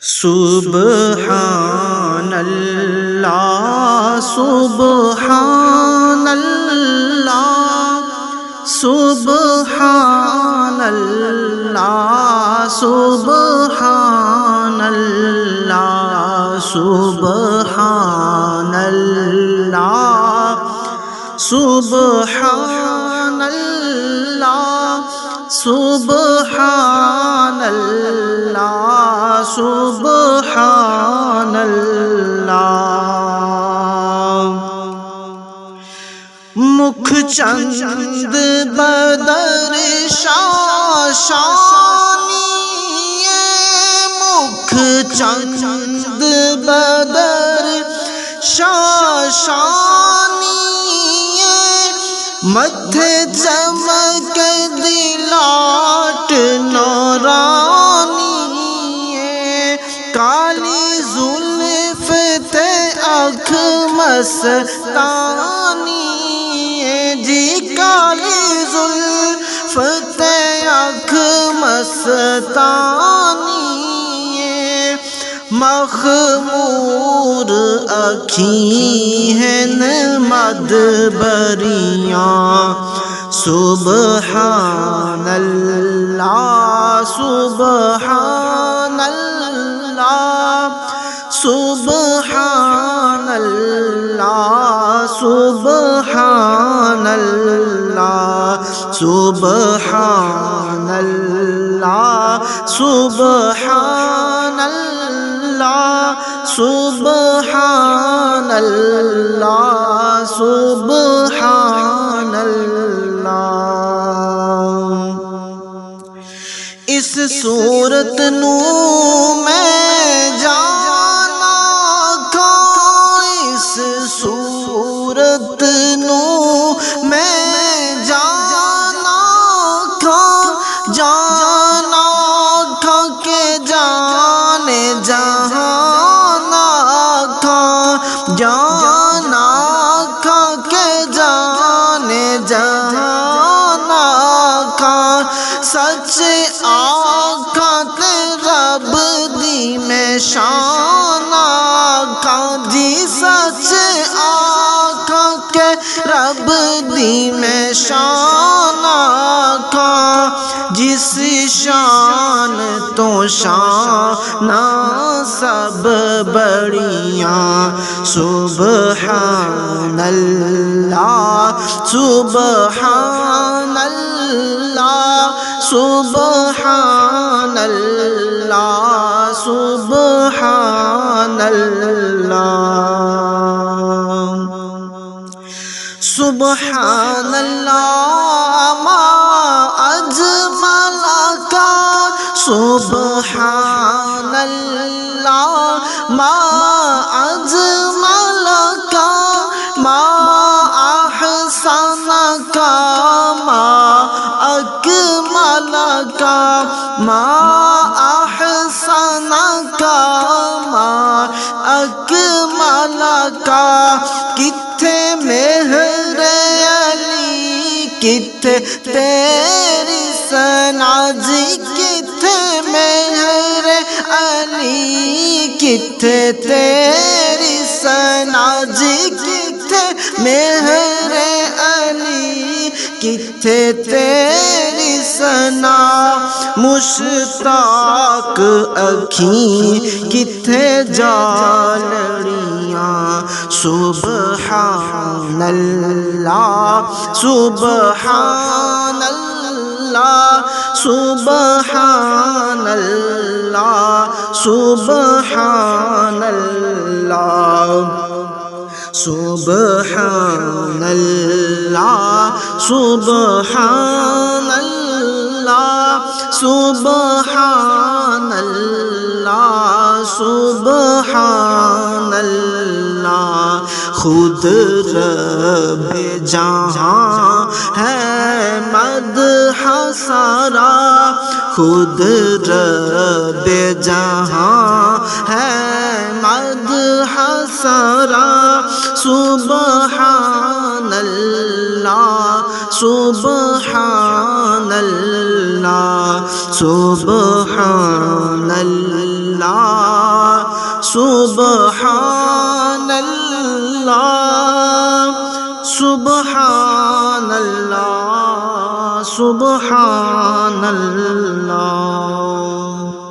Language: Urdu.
سبحان اللہ سبحان اللہ سبحان اللہ سبحان اللہ سبحان اللہ سبحان اللہ سبحان اللہ سبحان اللہ مکھ چند بدر شاشانی مکھ چند بدر شاشانی متھے چمک دلاٹ نورانی کالی زلف تے آنکھ مستانی جی کالی زلف تے آنکھ مستانی مخمور اکھی ہیں مدبریاں سبحان اللہ سبحان اللہ سبحان اللہ سبحان اللہ سبحان اللہ سبحان اللہ سبحان اللہ سبحان اللہ اس صورت نو میں جانا کھا اس صورت نو میں جانا کھا جانا کھا کے جانے جہانا کھا جانا کھا کے جانے جہانا کھا سچ آقا تے رب دی میں شان آقا جی سچ آقا کے رب دی میں شان آقا جس شان تو شان سب بڑیاں سبحان اللہ سبحان اللہ سبحان اللہ سبحان اللہ سبحان اللہ ما اجمل کا سبحان اللہ ما اجمل کا ما احسن کا ما اکمل کا ما احسن کا ما اکمل کا کتھے مہر علی کتھے تیری ثنا جی کتھے مہر علی کتھے تیری ثنا جی کتھے مہر علی کتھے تیری ثنا مشتاق اکھیں کتھے جالڑیاں سبحان اللہ سبحان اللہ سبحان اللہ سبحان اللہ سبحان اللہ سبحان اللہ سبحان اللہ سبحان اللہ خود رب جہاں ہے مدح سارا خود رب جہاں ہے مدح سارا سبحان اللہ سبحان اللہ سبحان اللہ سبحان اللہ سبحان اللہ سبحان اللہ